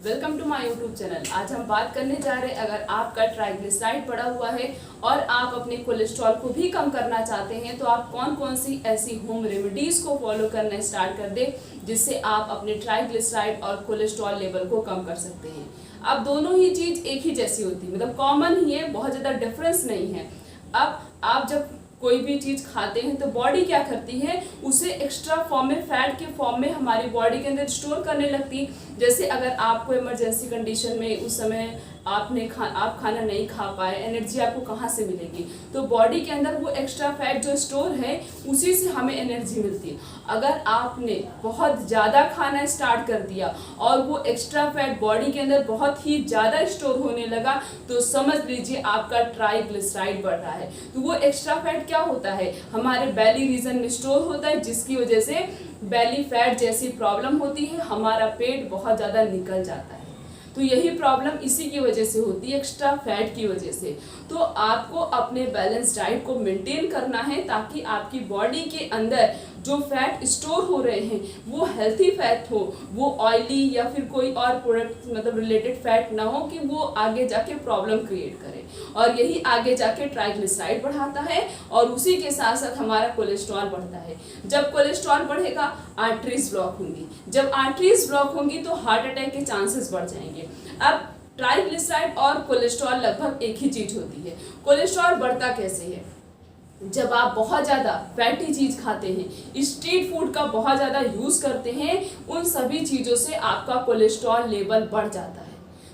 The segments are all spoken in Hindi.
Welcome to my YouTube channel. आज हम बात करने जा रहे हैं, अगर आपका ट्राइग्लिसराइड बढ़ा हुआ है और आप अपने कोलेस्ट्रॉल को भी कम करना चाहते हैं तो आप कौन कौन सी ऐसी होम रेमेडीज को फॉलो करना स्टार्ट कर दें जिससे आप अपने ट्राइग्लिसराइड और कोलेस्ट्रॉल लेवल को कम कर सकते हैं। अब दोनों ही चीज़ एक ही जैसी होती है, मतलब कॉमन ही है, बहुत ज़्यादा डिफरेंस नहीं है। अब आप जब कोई भी चीज़ खाते हैं तो बॉडी क्या करती है, उसे एक्स्ट्रा फॉर्म में, फैट के फॉर्म में हमारी बॉडी के अंदर स्टोर करने लगती है। जैसे अगर आपको इमरजेंसी कंडीशन में उस समय आप खाना नहीं खा पाए, एनर्जी आपको कहाँ से मिलेगी? तो बॉडी के अंदर वो एक्स्ट्रा फैट जो स्टोर है उसी से हमें एनर्जी मिलती है। अगर आपने बहुत ज़्यादा खाना स्टार्ट कर दिया और वो एक्स्ट्रा फैट बॉडी के अंदर बहुत ही ज़्यादा स्टोर होने लगा तो समझ लीजिए आपका ट्राइग्लिसराइड बढ़ रहा है। तो वो एक्स्ट्रा फैट क्या होता है, हमारे बेली रीजन में स्टोर होता है, जिसकी वजह से बेली फैट जैसी प्रॉब्लम होती है, हमारा पेट बहुत ज़्यादा निकल जाता है। तो यही प्रॉब्लम इसी की वजह से होती है, एक्स्ट्रा फैट की वजह से। तो आपको अपने बैलेंस डाइट को मेंटेन करना है ताकि आपकी बॉडी के अंदर जो फैट स्टोर हो रहे हैं वो हेल्थी फैट हो, वो ऑयली या फिर कोई और प्रोडक्ट मतलब रिलेटेड फैट ना हो कि वो आगे जाके प्रॉब्लम क्रिएट करे। और यही आगे जाके ट्राइग्लिसराइड बढ़ाता है और उसी के साथ साथ हमारा कोलेस्ट्रॉल बढ़ता है। जब कोलेस्ट्रॉल बढ़ेगा आर्टरीज ब्लॉक होंगी, जब आर्टरीज ब्लॉक होंगी तो हार्ट अटैक के चांसेस बढ़ जाएंगे। अब ट्राइग्लिसराइड और कोलेस्ट्रॉल लगभग एक ही चीज होती है। कोलेस्ट्रॉल बढ़ता कैसे है, जब आप बहुत ज़्यादा फैटी चीज़ खाते हैं, स्ट्रीट फूड का बहुत ज़्यादा यूज़ करते हैं, उन सभी चीज़ों से आपका कोलेस्ट्रॉल लेवल बढ़ जाता है।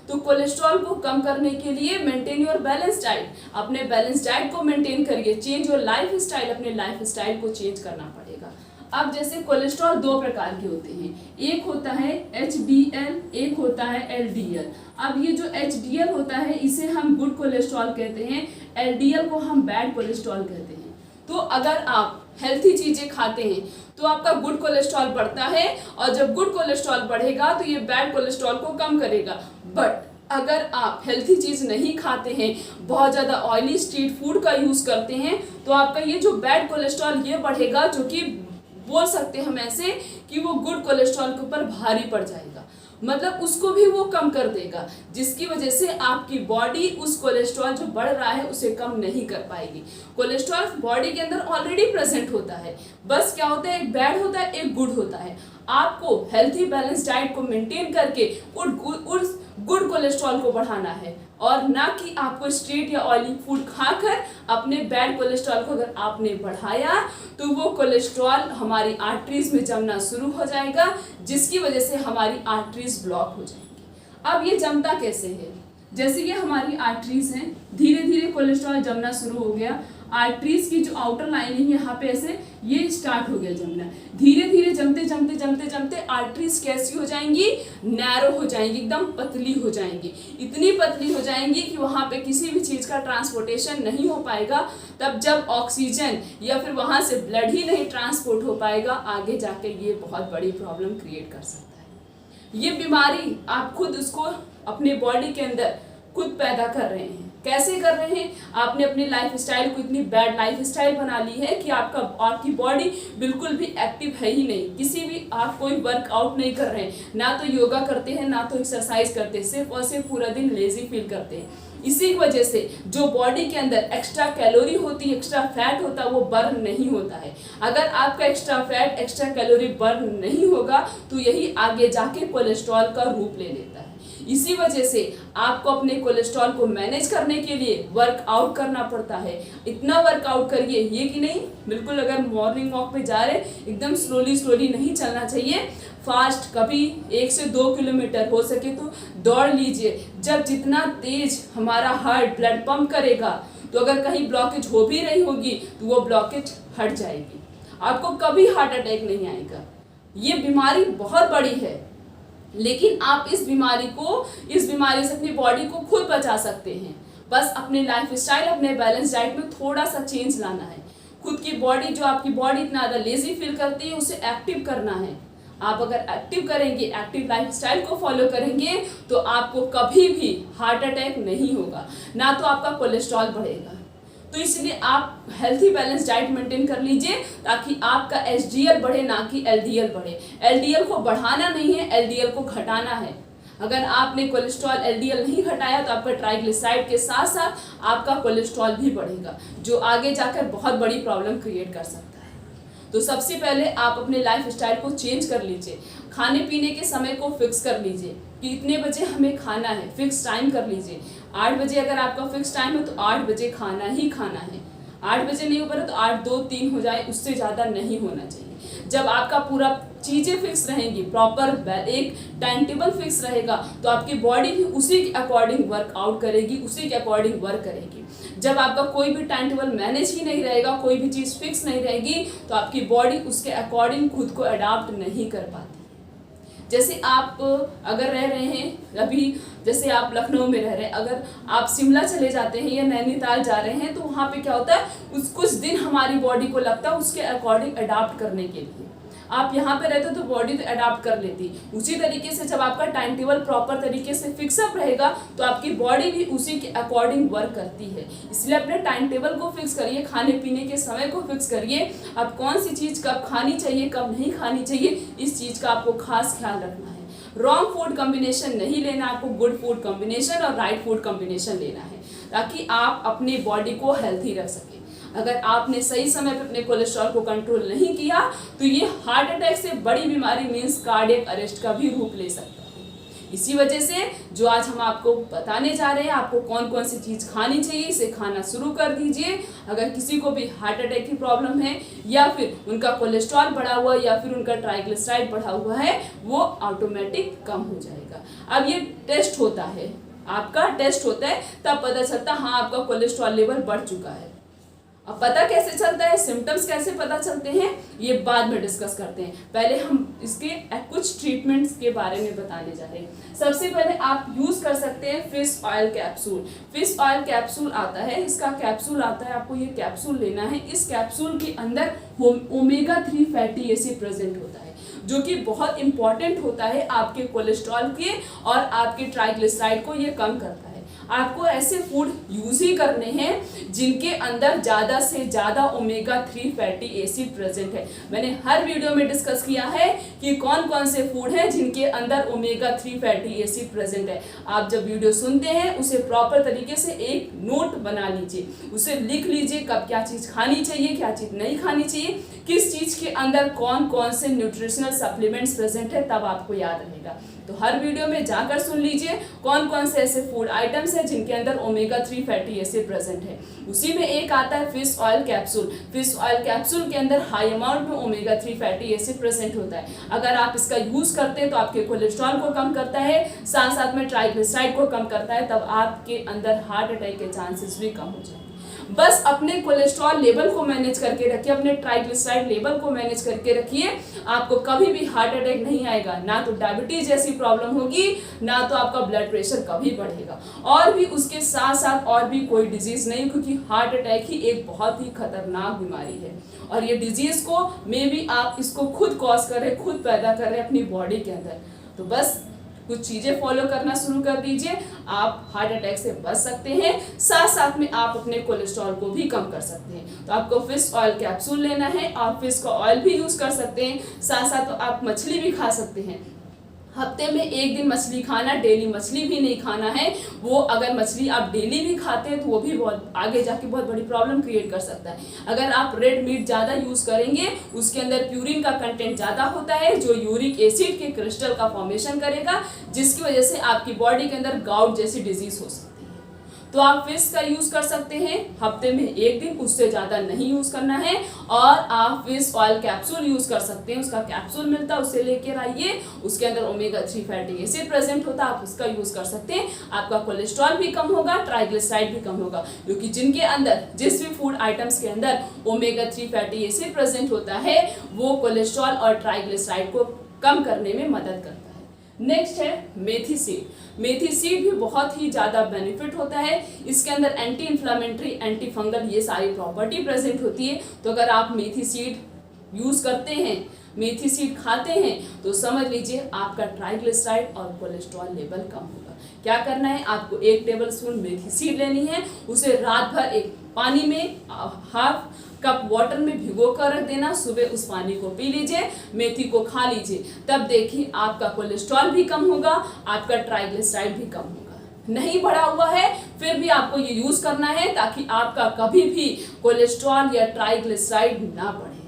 तो कोलेस्ट्रॉल को कम करने के लिए मेंटेन योर बैलेंस डाइट, अपने बैलेंस डाइट को मेंटेन करिए, चेंज योर लाइफ स्टाइल, अपने लाइफ स्टाइल को चेंज करना पड़ेगा। अब जैसे कोलेस्ट्रॉल दो प्रकार के होते हैं, एक होता है HDL, एक होता है LDL। अब ये जो HDL होता है इसे हम गुड कोलेस्ट्रॉल कहते हैं, LDL को हम बैड कोलेस्ट्रॉल कहते हैं। तो अगर आप हेल्थी चीज़ें खाते हैं तो आपका गुड कोलेस्ट्रॉल बढ़ता है और जब गुड कोलेस्ट्रॉल बढ़ेगा तो ये बैड कोलेस्ट्रॉल को कम करेगा। बट अगर आप हेल्थी चीज़ नहीं खाते हैं, बहुत ज़्यादा ऑयली स्ट्रीट फूड का यूज़ करते हैं तो आपका ये जो बैड कोलेस्ट्रॉल ये बढ़ेगा, जो कि बोल सकते हैं हम ऐसे कि वो गुड कोलेस्ट्रॉल के ऊपर भारी पड़ जाएगा, मतलब उसको भी वो कम कर देगा, जिसकी वजह से आपकी बॉडी उस कोलेस्ट्रॉल जो बढ़ रहा है उसे कम नहीं कर पाएगी। कोलेस्ट्रॉल बॉडी के अंदर ऑलरेडी प्रेजेंट होता है, बस क्या होता है, एक बैड होता है, एक गुड होता है। आपको हेल्थी बैलेंस डाइट को मेंटेन करके उस गुड कोलेस्ट्रॉल को बढ़ाना है और ना कि आपको स्ट्रीट या ऑयली फूड खाकर अपने बैड कोलेस्ट्रॉल को अगर आपने बढ़ाया तो वो कोलेस्ट्रॉल हमारी आर्टरीज में जमना शुरू हो जाएगा, जिसकी वजह से हमारी आर्टरीज ब्लॉक हो जाएंगी। अब ये जमता कैसे है, जैसे कि हमारी आर्टरीज हैं, धीरे धीरे कोलेस्ट्रॉल जमना शुरू हो गया, आर्टरीज की जो आउटर लाइनिंग यहाँ पे ऐसे ये स्टार्ट हो गया जमना, धीरे धीरे जमते जमते जमते जमते आर्टरीज कैसी हो जाएंगी, नैरो हो जाएंगी, एकदम पतली हो जाएंगी, इतनी पतली हो जाएंगी कि वहाँ पे किसी भी चीज़ का ट्रांसपोर्टेशन नहीं हो पाएगा। तब जब ऑक्सीजन या फिर वहाँ से ब्लड ही नहीं ट्रांसपोर्ट हो पाएगा, आगे जाके ये बहुत बड़ी प्रॉब्लम क्रिएट कर सकता है। ये बीमारी आप खुद उसको अपने बॉडी के अंदर खुद पैदा कर रहे हैं। कैसे कर रहे हैं, आपने अपनी लाइफ स्टाइल को इतनी बैड लाइफ स्टाइल बना ली है कि आपकी बॉडी बिल्कुल भी एक्टिव है ही नहीं, किसी भी आप कोई वर्कआउट नहीं कर रहे हैं, ना तो योगा करते हैं ना तो एक्सरसाइज करते हैं, सिर्फ और सिर्फ पूरा दिन लेजी फील करते हैं। इसी की वजह से जो बॉडी के अंदर एक्स्ट्रा कैलोरी होती है, एक्स्ट्रा फैट होता है, वो बर्न नहीं होता है। अगर आपका extra fat, extra calorie burn नहीं होगा तो यही आगे जाके कोलेस्ट्रॉल का रूप ले लेता है। इसी वजह से आपको अपने कोलेस्ट्रॉल को मैनेज करने के लिए वर्कआउट करना पड़ता है। इतना वर्कआउट करिए, ये कि नहीं बिल्कुल अगर मॉर्निंग वॉक पे जा रहे एकदम स्लोली नहीं चलना चाहिए, फास्ट कभी 1 से 2 किलोमीटर हो सके तो दौड़ लीजिए। जब जितना तेज हमारा हार्ट ब्लड पंप करेगा तो अगर कहीं ब्लॉकेज हो भी रही होगी तो वो ब्लॉकेज हट जाएगी, आपको कभी हार्ट अटैक नहीं आएगा। ये बीमारी बहुत बड़ी है, लेकिन आप इस बीमारी से अपनी बॉडी को खुद बचा सकते हैं। बस अपने लाइफ स्टाइल, अपने बैलेंस डाइट में थोड़ा सा चेंज लाना है। खुद की बॉडी, जो आपकी बॉडी इतना ज़्यादा लेजी फील करती है, उसे एक्टिव करना है। आप अगर एक्टिव करेंगे, एक्टिव लाइफ स्टाइल को फॉलो करेंगे तो आपको कभी भी हार्ट अटैक नहीं होगा, ना तो आपका कोलेस्ट्रॉल बढ़ेगा। तो इसलिए आप हेल्थी बैलेंस डाइट मेंटेन कर लीजिए ताकि आपका HDL बढ़े, ना कि LDL बढ़े। LDL को बढ़ाना नहीं है, LDL को घटाना है। अगर आपने कोलेस्ट्रॉल एलडीएल नहीं घटाया तो आपका ट्राइग्लिसराइड के साथ साथ आपका कोलेस्ट्रॉल भी बढ़ेगा, जो आगे जाकर बहुत बड़ी प्रॉब्लम क्रिएट कर सकता है। तो सबसे पहले आप अपने लाइफ स्टाइल को चेंज कर लीजिए, खाने पीने के समय को फिक्स कर लीजिए कि इतने बजे हमें खाना है, फिक्स टाइम कर लीजिए। 8 बजे अगर आपका फिक्स टाइम है तो 8 बजे खाना ही खाना है। 8 बजे नहीं हो पा रहा तो 8, 2, 3 हो जाए, उससे ज़्यादा नहीं होना चाहिए। जब आपका पूरा चीज़ें फिक्स रहेंगी, प्रॉपर एक टाइम टेबल फिक्स रहेगा, तो आपकी बॉडी भी उसी के अकॉर्डिंग वर्कआउट करेगी, उसी के अकॉर्डिंग वर्क करेगी। जब आपका कोई भी टाइम टेबल मैनेज ही नहीं रहेगा, कोई भी चीज़ फिक्स नहीं रहेगी, तो आपकी बॉडी उसके अकॉर्डिंग खुद को अडाप्ट नहीं कर पाती। जैसे आप अगर रह रहे हैं अभी, जैसे आप लखनऊ में रह रहे हैं, अगर आप शिमला चले जाते हैं या नैनीताल जा रहे हैं, तो वहाँ पे क्या होता है, कुछ दिन हमारी बॉडी को लगता है उसके अकॉर्डिंग अडाप्ट करने के लिए। आप यहाँ पे रहते हो तो बॉडी तो अडाप्ट कर लेती। उसी तरीके से जब आपका टाइम टेबल प्रॉपर तरीके से फिक्सअप रहेगा तो आपकी बॉडी भी उसी के अकॉर्डिंग वर्क करती है। इसलिए अपने टाइम टेबल को फिक्स करिए, खाने पीने के समय को फिक्स करिए। आप कौन सी चीज़ कब खानी चाहिए, कब नहीं खानी चाहिए, इस चीज़ का आपको खास ख्याल रखना है। रॉन्ग फूड कॉम्बिनेशन नहीं लेना, आपको गुड फूड कॉम्बिनेशन और राइट फूड कॉम्बिनेशन लेना है, ताकि आप अपनी बॉडी को हेल्थी रख सकें। अगर आपने सही समय पर अपने कोलेस्ट्रॉल को कंट्रोल नहीं किया तो ये हार्ट अटैक से बड़ी बीमारी मीन्स कार्डियक अरेस्ट का भी रूप ले सकता है। इसी वजह से जो आज हम आपको बताने जा रहे हैं, आपको कौन कौन सी चीज़ खानी चाहिए, इसे खाना शुरू कर दीजिए। अगर किसी को भी हार्ट अटैक की प्रॉब्लम है, या फिर उनका कोलेस्ट्रॉल बढ़ा हुआ है, या फिर उनका ट्राइग्लिसराइड बढ़ा हुआ है, वो ऑटोमेटिक कम हो जाएगा। अब ये टेस्ट होता है, आपका टेस्ट होता है, तब पता चलता हाँ आपका कोलेस्ट्रॉल लेवल बढ़ चुका है। अब पता कैसे चलता है, सिम्टम्स कैसे पता चलते हैं, ये बाद में डिस्कस करते हैं। पहले हम इसके कुछ ट्रीटमेंट्स के बारे में बताने जा रहे हैं। सबसे पहले आप यूज कर सकते हैं fish oil capsule. Fish oil capsule आता है, इसका कैप्सूल आता है, आपको ये कैप्सूल लेना है। इस कैप्सूल के अंदर ओमेगा 3 फैटी एसिड प्रेजेंट होता है, जो कि बहुत इंपॉर्टेंट होता है आपके कोलेस्ट्रॉल के और आपके ट्राइग्लिसराइड को ये कम करता है। आपको ऐसे फूड यूज ही करने हैं जिनके अंदर ज़्यादा से ज़्यादा ओमेगा 3 फैटी एसिड प्रेजेंट है। मैंने हर वीडियो में डिस्कस किया है कि कौन कौन से फूड हैं जिनके अंदर ओमेगा 3 फैटी एसिड प्रेजेंट है। आप जब वीडियो सुनते हैं उसे प्रॉपर तरीके से एक नोट बना लीजिए, उसे लिख लीजिए कब क्या चीज़ खानी चाहिए, क्या चीज़ नहीं खानी चाहिए, किस चीज़ के अंदर कौन कौन से न्यूट्रिशनल सप्लीमेंट्स प्रेजेंट है, तब आपको याद रहेगा। तो हर वीडियो में जाकर सुन लीजिए कौन कौन से ऐसे फूड आइटम्स हैं जिनके अंदर ओमेगा 3 फैटी एसिड प्रेजेंट है। उसी में एक आता है fish oil capsule. Fish oil capsule के अंदर हाई अमाउंट में ओमेगा 3 फैटी एसिड प्रेजेंट होता है। अगर आप इसका यूज करते हैं तो आपके कोलेस्ट्रॉल को कम करता है, साथ साथ में ट्राइग्लिसराइड को कम करता है, तब आपके अंदर हार्ट अटैक के चांसेस भी कम हो जाएंगे। बस अपने कोलेस्ट्रॉल लेवल को मैनेज करके रखिए, अपने ट्राइग्लिसराइड लेवल को मैनेज करके रखिए, आपको कभी भी हार्ट अटैक नहीं आएगा, ना तो डायबिटीज जैसी प्रॉब्लम होगी, ना तो आपका ब्लड प्रेशर कभी बढ़ेगा, और भी उसके साथ साथ और भी कोई डिजीज नहीं, क्योंकि हार्ट अटैक ही एक बहुत ही खतरनाक बीमारी है। और ये डिजीज को मे भी आप इसको खुद कॉज कर रहे, खुद पैदा कर रहे अपनी बॉडी के अंदर। तो बस कुछ चीज़ें फॉलो करना शुरू कर दीजिए, आप हार्ट अटैक से बच सकते हैं, साथ साथ में आप अपने कोलेस्ट्रॉल को भी कम कर सकते हैं। तो आपको फिश ऑयल कैप्सूल लेना है, आप फिश का ऑयल भी यूज़ कर सकते हैं, साथ साथ आप मछली भी खा सकते हैं। हफ्ते में एक दिन मछली खाना, डेली मछली भी नहीं खाना है। वो अगर मछली आप डेली भी खाते हैं तो वो भी बहुत आगे जाके बहुत बड़ी प्रॉब्लम क्रिएट कर सकता है। अगर आप रेड मीट ज़्यादा यूज़ करेंगे, उसके अंदर प्यूरिन का कंटेंट ज़्यादा होता है, जो यूरिक एसिड के क्रिस्टल का फॉर्मेशन करेगा, जिसकी वजह से आपकी बॉडी के अंदर गाउट जैसी डिजीज हो सकती है। तो आप फिश का यूज़ कर सकते हैं हफ्ते में एक दिन, उससे ज़्यादा नहीं यूज़ करना है। और आप फिश ऑयल कैप्सूल यूज़ कर सकते हैं, उसका कैप्सूल मिलता है, उससे लेकर आइए, उसके अंदर ओमेगा 3 फैटी एसिड प्रेजेंट होता है, आप उसका यूज़ कर सकते हैं। आपका कोलेस्ट्रॉल भी कम होगा, ट्राइग्लिसराइड भी कम होगा, क्योंकि जिनके अंदर जिस भी फूड आइटम्स के अंदर ओमेगा 3 फैटी एसिड प्रेजेंट होता है वो कोलेस्ट्रॉल और ट्राइग्लिसराइड को कम करने में मदद करता है। नेक्स्ट है मेथी सीड। मेथी सीड भी बहुत ही ज़्यादा बेनिफिट होता है, इसके अंदर एंटी इन्फ्लामेटरी, एंटी फंगल ये सारी प्रॉपर्टी प्रेजेंट होती है। तो अगर आप मेथी सीड यूज़ करते हैं, मेथी सीड खाते हैं, तो समझ लीजिए आपका ट्राइग्लिसराइड और कोलेस्ट्रॉल लेवल कम होगा। क्या करना है, आपको 1 टेबल स्पून मेथी सीड लेनी है, उसे रात भर एक पानी में हाफ कप वाटर में भिगो कर रख देना, सुबह उस पानी को पी लीजिए, मेथी को खा लीजिए, तब देखिए आपका कोलेस्ट्रॉल भी कम होगा, आपका ट्राइग्लिसराइड भी कम होगा। नहीं बढ़ा हुआ है फिर भी आपको ये यूज करना है ताकि आपका कभी भी कोलेस्ट्रॉल या ट्राइग्लिसराइड ना बढ़े।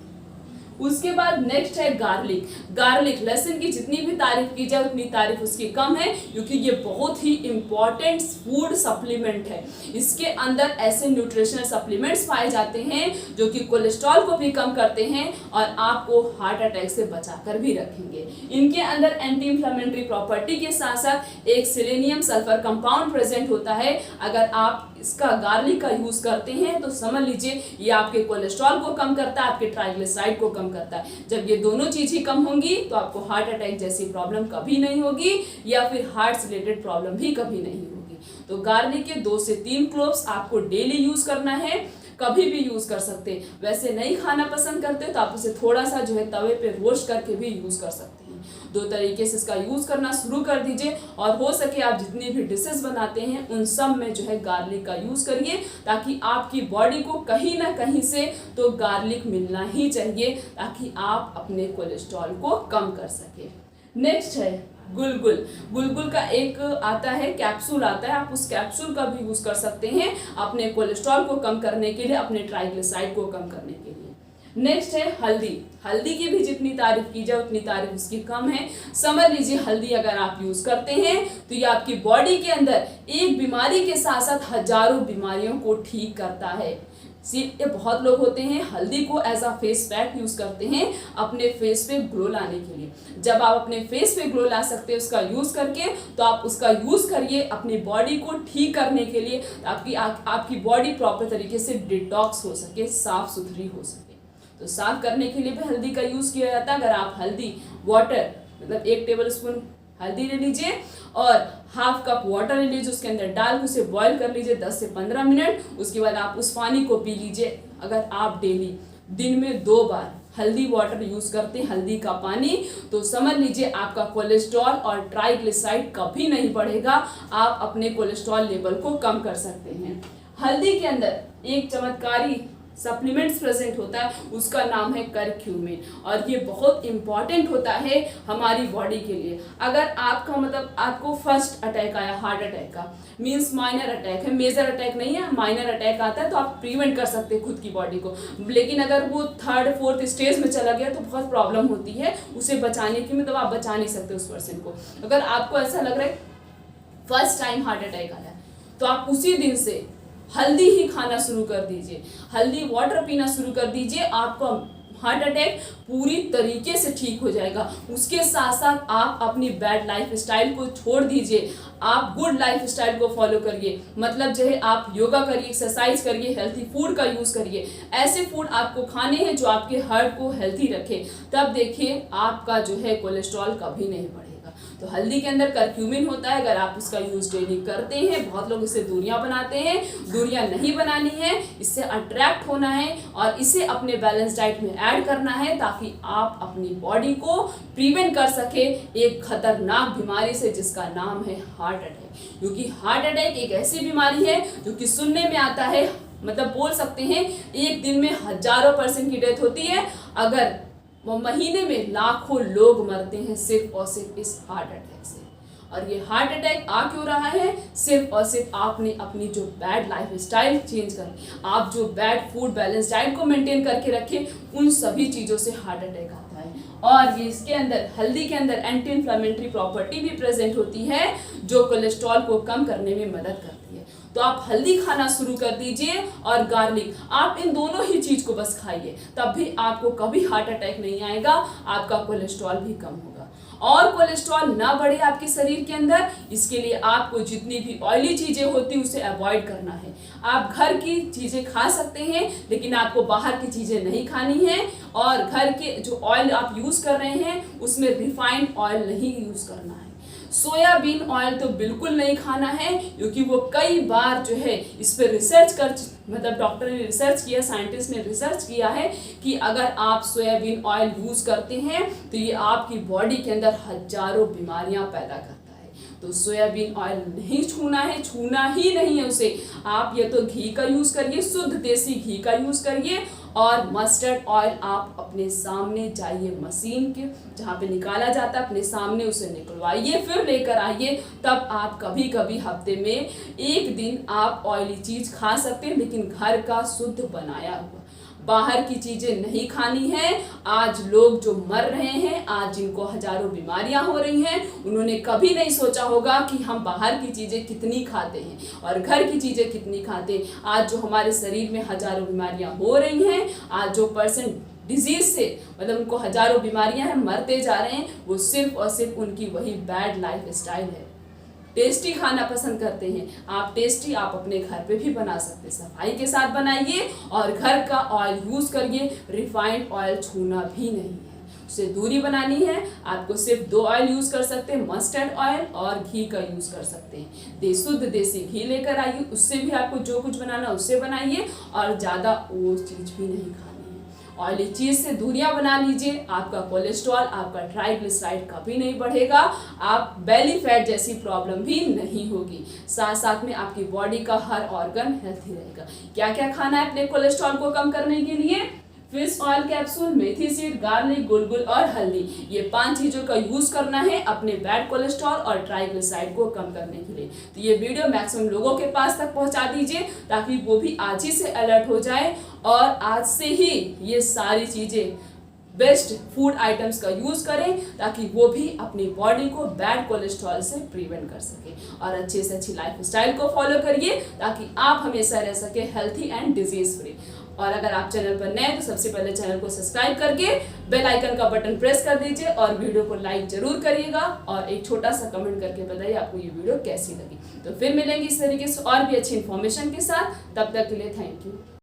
उसके बाद नेक्स्ट है गार्लिक। गार्लिक, लहसुन की जितनी भी तारीफ की जाए उतनी तारीफ उसकी कम है, क्योंकि ये बहुत ही इंपॉर्टेंट फूड सप्लीमेंट है। इसके अंदर ऐसे न्यूट्रिशनल सप्लीमेंट्स पाए जाते हैं जो कि कोलेस्ट्रॉल को भी कम करते हैं और आपको हार्ट अटैक से बचाकर भी रखेंगे। इनके अंदर एंटी इंफ्लेमेटरी प्रॉपर्टी के साथ साथ एक सेलेनियम सल्फर कंपाउंड प्रेजेंट होता है। अगर आप इसका गार्लिक का यूज करते हैं तो समझ लीजिए ये आपके कोलेस्ट्रॉल को कम करता है, आपके ट्राइग्लिसराइड को कम करता है। जब ये दोनों चीज ही कम होंगी तो आपको हार्ट अटैक जैसी प्रॉब्लम कभी नहीं होगी या फिर हार्ट से रिलेटेड प्रॉब्लम भी कभी नहीं होगी। तो गार्लिक के 2 से 3 क्लोव्स आपको डेली यूज करना है, कभी भी यूज कर सकते हैं। वैसे नहीं खाना पसंद करते तो आप इसे थोड़ा सा जो है तवे पे रोस्ट करके भी यूज कर सकते हैं। 2 तरीके से इसका यूज करना शुरू कर दीजिए और हो सके आप जितनी भी डिशेस बनाते हैं उन सब में जो है गार्लिक का यूज करिए, ताकि आपकी बॉडी को कहीं ना कहीं से तो गार्लिक मिलना ही चाहिए ताकि आप अपने कोलेस्ट्रॉल को कम कर सके। नेक्स्ट है गुलगुल। गुलगुल का एक आता है कैप्सूल आता है, आप उस कैप्सूल का भी यूज कर सकते हैं अपने कोलेस्ट्रॉल को कम करने के लिए, अपने ट्राइग्लिसराइड को कम करने के लिए। नेक्स्ट है हल्दी। हल्दी की भी जितनी तारीफ की जाए उतनी तारीफ उसकी कम है। समझ लीजिए हल्दी अगर आप यूज करते हैं तो ये आपकी बॉडी के अंदर एक बीमारी के साथ साथ हजारों बीमारियों को ठीक करता है। ये बहुत लोग होते हैं हल्दी को as a face pack use करते हैं अपने फेस पे ग्लो लाने के लिए। जब आप अपने फेस पे ग्लो ला सकते हैं उसका यूज करके, तो आप उसका यूज करिए अपनी बॉडी को ठीक करने के लिए, आपकी बॉडी प्रॉपर तरीके से डिटॉक्स हो सके, साफ सुथरी हो सके। तो साफ करने के लिए भी हल्दी का यूज किया जाता है। अगर आप हल्दी वाटर मतलब 1 टेबल स्पून हल्दी ले लीजिए और हाफ कप वाटर ले लीजिए, उसके अंदर डाल के उसे बॉईल कर लीजिए 10 से 15 मिनट। उसके बाद आप उस पानी को पी लीजिए। अगर आप डेली दिन में 2 बार हल्दी वाटर यूज करते हैं, हल्दी का पानी, तो समझ लीजिए आपका कोलेस्ट्रॉल और ट्राइग्लिसराइड कभी नहीं बढ़ेगा। आप अपने कोलेस्ट्रॉल लेवल को कम कर सकते हैं। हल्दी के अंदर एक चमत्कारी सप्लीमेंट्स प्रेजेंट होता है, उसका नाम है करक्यूमिन, और ये बहुत इंपॉर्टेंट होता है हमारी बॉडी के लिए। अगर आपका मतलब आपको फर्स्ट अटैक आया हार्ट अटैक का, मींस माइनर अटैक है, मेजर अटैक नहीं है, माइनर अटैक आता है तो आप प्रिवेंट कर सकते हैं खुद की बॉडी को। लेकिन अगर वो 3rd 4th स्टेज में चला गया तो बहुत प्रॉब्लम होती है उसे बचाने की, मतलब आप बचा नहीं सकते उस पर्सन को। अगर आपको ऐसा लग रहा है फर्स्ट टाइम हार्ट अटैक आया तो आप उसी दिन से हल्दी ही खाना शुरू कर दीजिए, हल्दी वाटर पीना शुरू कर दीजिए, आपका हार्ट अटैक पूरी तरीके से ठीक हो जाएगा। उसके साथ साथ आप अपनी बैड लाइफ स्टाइल को छोड़ दीजिए, आप गुड लाइफ स्टाइल को फॉलो करिए। मतलब जो है आप योगा करिए, एक्सरसाइज करिए, हेल्थी फूड का यूज करिए। ऐसे फूड आपको खाने हैं जो आपके हार्ट को हेल्थी रखे, तब देखिए आपका जो है कोलेस्ट्रॉल कभी नहीं बढ़ेगा। तो हल्दी के अंदर करक्यूमिन होता है, अगर आप इसका यूज डेली करते हैं, बहुत लोग इससे दूरियां बनाते हैं, दूरियां नहीं बनानी है, इससे अट्रैक्ट होना है और इसे अपने बैलेंस डाइट में ऐड करना है ताकि आप अपनी बॉडी को प्रिवेंट कर सके एक खतरनाक बीमारी से जिसका नाम है हार्ट अटैक। क्योंकि हार्ट अटैक एक ऐसी बीमारी है जो कि सुनने में आता है, मतलब बोल सकते हैं एक दिन में हजारों % की डेथ होती है, अगर वो महीने में लाखों लोग मरते हैं सिर्फ और सिर्फ इस हार्ट अटैक से। और ये हार्ट अटैक आ क्यों रहा है? सिर्फ और सिर्फ आपने अपनी जो बैड लाइफ स्टाइल चेंज कर, आप जो बैड फूड बैलेंस डाइट को मेंटेन करके रखें, उन सभी चीज़ों से हार्ट अटैक आता है। और ये इसके अंदर हल्दी के अंदर एंटी इन्फ्लेमेटरी प्रॉपर्टी भी प्रेजेंट होती है जो कोलेस्ट्रॉल को कम करने में मदद करती है। तो आप हल्दी खाना शुरू कर दीजिए और गार्लिक, आप इन दोनों ही चीज को बस खाइए, तब भी आपको कभी हार्ट अटैक नहीं आएगा, आपका कोलेस्ट्रॉल भी कम होगा। और कोलेस्ट्रॉल ना बढ़े आपके शरीर के अंदर, इसके लिए आपको जितनी भी ऑयली चीजें होती उसे अवॉइड करना है। आप घर की चीजें खा सकते हैं लेकिन आपको बाहर की चीजें नहीं खानी है, और घर के जो ऑयल आप यूज कर रहे हैं उसमें रिफाइंड ऑयल नहीं यूज करना है। सोयाबीन ऑयल तो बिल्कुल नहीं खाना है, क्योंकि वो कई बार जो है इस पर रिसर्च कर, मतलब डॉक्टर ने रिसर्च किया, साइंटिस्ट ने रिसर्च किया है कि अगर आप सोयाबीन ऑयल यूज करते हैं तो ये आपकी बॉडी के अंदर हजारों बीमारियां पैदा करता है। तो सोयाबीन ऑयल नहीं छूना है, छूना ही नहीं है उसे। आप या तो घी का यूज करिए, शुद्ध देसी घी का यूज करिए, और मस्टर्ड ऑयल आप अपने सामने जाइए, मशीन के जहाँ पे निकाला जाता है अपने सामने उसे निकलवाइए, फिर लेकर आइए। तब आप कभी कभी हफ्ते में एक दिन आप ऑयली चीज खा सकते हैं, लेकिन घर का शुद्ध बनाया हुआ। बाहर की चीजें नहीं खानी है। आज लोग जो मर रहे हैं, आज जिनको हजारों बीमारियां हो रही हैं, उन्होंने कभी नहीं सोचा होगा कि हम बाहर की चीजें कितनी खाते हैं और घर की चीजें कितनी खाते हैं। आज जो हमारे शरीर में हजारों बीमारियां हो रही हैं, आज जो पर्सन डिजीज से मतलब उनको हजारों बीमारियां हैं, मरते जा रहे हैं, वो सिर्फ और सिर्फ उनकी वही बैड लाइफ स्टाइल है। टेस्टी खाना पसंद करते हैं आप, टेस्टी आप अपने घर पे भी बना सकते हैं। सफाई के साथ बनाइए और घर का ऑयल यूज करिए। रिफाइंड ऑयल छूना भी नहीं है, उससे दूरी बनानी है। आपको सिर्फ 2 ऑयल यूज कर सकते हैं, मस्टर्ड ऑयल और घी का यूज कर सकते हैं। शुद्ध देसी घी लेकर आइए, उससे भी आपको जो कुछ बनाना उससे बनाइए और ज्यादा वो चीज भी नहीं खानी। ऑयली चीज से दूरियां बना लीजिए। आपका कोलेस्ट्रॉल, आपका ट्राइग्लिसराइड कभी नहीं बढ़ेगा, आप बेली फैट जैसी प्रॉब्लम भी नहीं होगी। साथ साथ में आपकी बॉडी का हर ऑर्गन हेल्थी रहेगा। क्या क्या खाना है अपने कोलेस्ट्रॉल को कम करने के लिए? फिश ऑयल कैप्सूल, मेथी सीड, गार्लिक, गुलगुल और हल्दी, ये 5 चीजों का यूज करना है अपने बैड कोलेस्ट्रॉल और ट्राइग्लिसराइड को कम करने के लिए। तो ये वीडियो मैक्सिमम लोगों के पास तक पहुंचा दीजिए ताकि वो भी आज ही से अलर्ट हो जाए और आज से ही ये सारी चीजें बेस्ट फूड आइटम्स का यूज करें ताकि वो भी अपनी बॉडी को बैड कोलेस्ट्रॉल से प्रिवेंट कर सके। और अच्छे से अच्छी लाइफ स्टाइल को फॉलो करिए ताकि आप हमेशा रह सके हेल्थी एंड डिजीज फ्री। और अगर आप चैनल पर नए हैं तो सबसे पहले चैनल को सब्सक्राइब करके बेल आइकन का बटन प्रेस कर दीजिए और वीडियो को लाइक जरूर करिएगा और एक छोटा सा कमेंट करके बताइए आपको ये वीडियो कैसी लगी। तो फिर मिलेंगे इस तरीके से और भी अच्छी इन्फॉर्मेशन के साथ। तब तक के लिए थैंक यू।